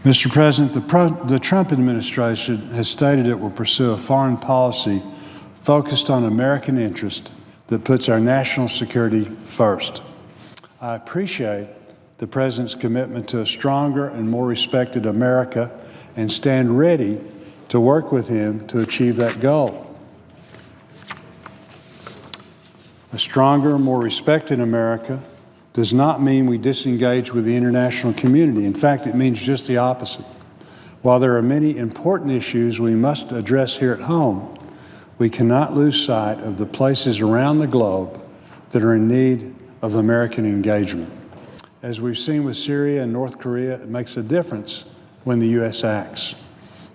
Mr. President, the Trump administration has stated it will pursue a foreign policy focused on American interest that puts our national security first. I appreciate the President's commitment to a stronger and more respected America and stand ready to work with him to achieve that goal. A stronger, more respected America does not mean we disengage with the international community. In fact, it means just the opposite. While there are many important issues we must address here at home, we cannot lose sight of the places around the globe that are in need of American engagement. As we've seen with Syria and North Korea, it makes a difference when the U.S. acts.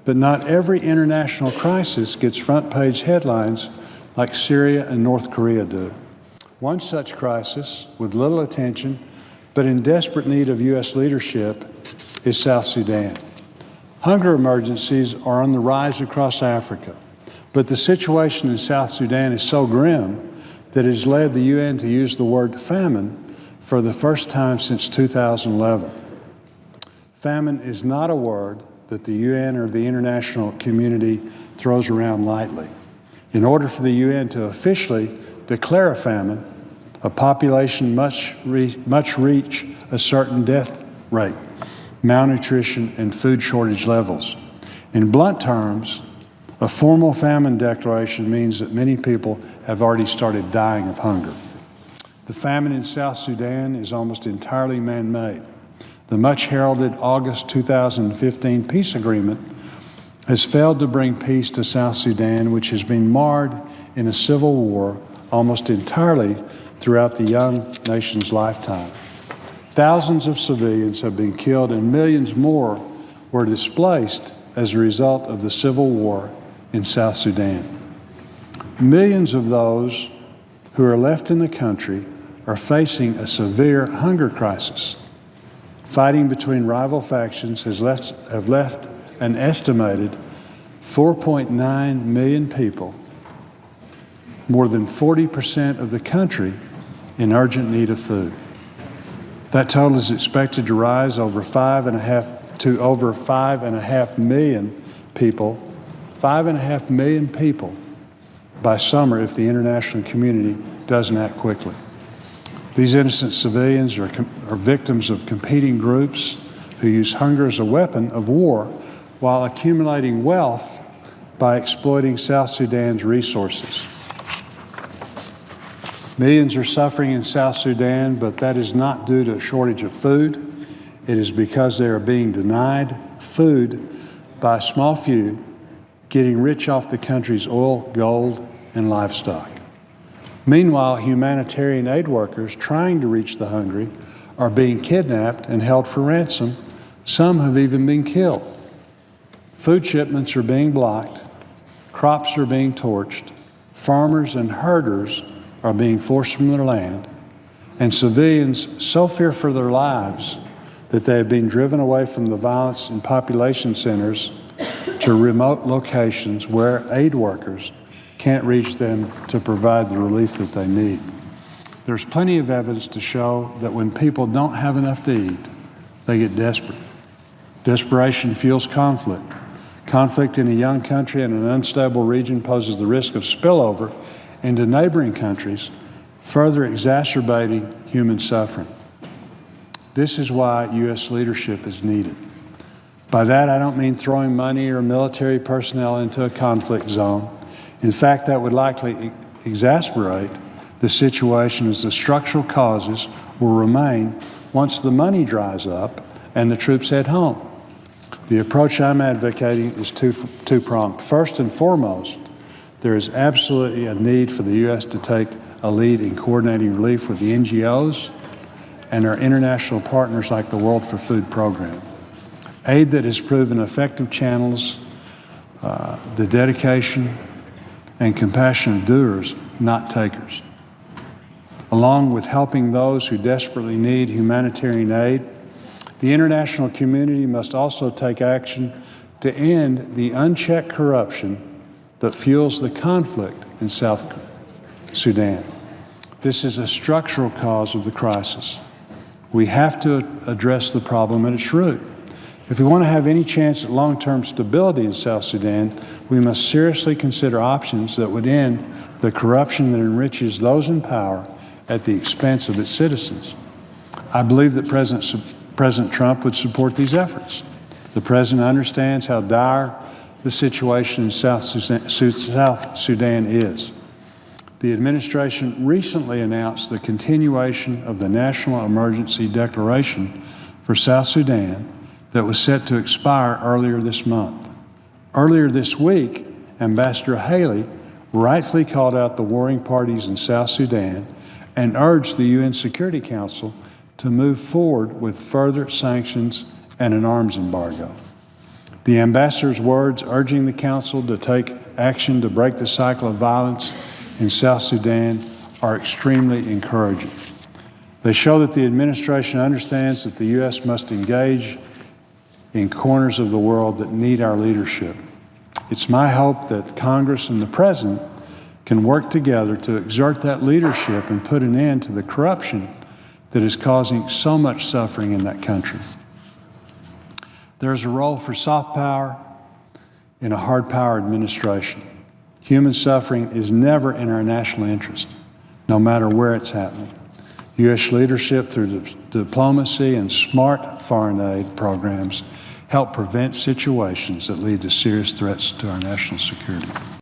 But not every international crisis gets front-page headlines like Syria and North Korea do. One such crisis, with little attention, but in desperate need of U.S. leadership, is South Sudan. Hunger emergencies are on the rise across Africa, but the situation in South Sudan is so grim that it has led the UN to use the word famine for the first time since 2011. Famine is not a word that the UN or the international community throws around lightly. In order for the UN to officially declare a famine, a population must reach a certain death rate, malnutrition, and food shortage levels. In blunt terms, a formal famine declaration means that many people have already started dying of hunger. The famine in South Sudan is almost entirely man-made. The much-heralded August 2015 peace agreement has failed to bring peace to South Sudan, which has been marred in a civil war almost entirely throughout the young nation's lifetime. Thousands of civilians have been killed and millions more were displaced as a result of the civil war in South Sudan. Millions of those who are left in the country are facing a severe hunger crisis. Fighting between rival factions have left an estimated 4.9 million people, more than 40% of the country, in urgent need of food. That total is expected to rise to over 5.5 million people, 5.5 million people by summer if the international community doesn't act quickly. These innocent civilians are victims of competing groups who use hunger as a weapon of war while accumulating wealth by exploiting South Sudan's resources. Millions are suffering in South Sudan, but that is not due to a shortage of food. It is because they are being denied food by a small few, getting rich off the country's oil, gold, and livestock. Meanwhile, humanitarian aid workers trying to reach the hungry are being kidnapped and held for ransom. Some have even been killed. Food shipments are being blocked, crops are being torched, farmers and herders are being forced from their land, and civilians so fear for their lives that they have been driven away from the violence in population centers to remote locations where aid workers can't reach them to provide the relief that they need. There's plenty of evidence to show that when people don't have enough to eat, they get desperate. Desperation fuels conflict. Conflict in a young country and an unstable region poses the risk of spillover into neighboring countries, further exacerbating human suffering. This is why U.S. leadership is needed. By that, I don't mean throwing money or military personnel into a conflict zone. In fact, that would likely exacerbate the situation, as the structural causes will remain once the money dries up and the troops head home. The approach I'm advocating is two-pronged. First and foremost, there is absolutely a need for the U.S. to take a lead in coordinating relief with the NGOs and our international partners like the World for Food program. Aid that has proven effective channels the dedication and compassion of doers, not takers. Along with helping those who desperately need humanitarian aid, the international community must also take action to end the unchecked corruption that fuels the conflict in South Sudan. This is a structural cause of the crisis. We have to address the problem at its root. If we want to have any chance at long-term stability in South Sudan, we must seriously consider options that would end the corruption that enriches those in power at the expense of its citizens. I believe that President Trump would support these efforts. The President understands how dire the situation in South Sudan is. The administration recently announced the continuation of the National Emergency Declaration for South Sudan that was set to expire earlier this month. Earlier this week, Ambassador Haley rightfully called out the warring parties in South Sudan and urged the UN Security Council to move forward with further sanctions and an arms embargo. The ambassador's words urging the Council to take action to break the cycle of violence in South Sudan are extremely encouraging. They show that the administration understands that the U.S. must engage in corners of the world that need our leadership. It's my hope that Congress and the President can work together to exert that leadership and put an end to the corruption that is causing so much suffering in that country. There is a role for soft power in a hard power administration. Human suffering is never in our national interest, no matter where it's happening. U.S. leadership through diplomacy and smart foreign aid programs help prevent situations that lead to serious threats to our national security.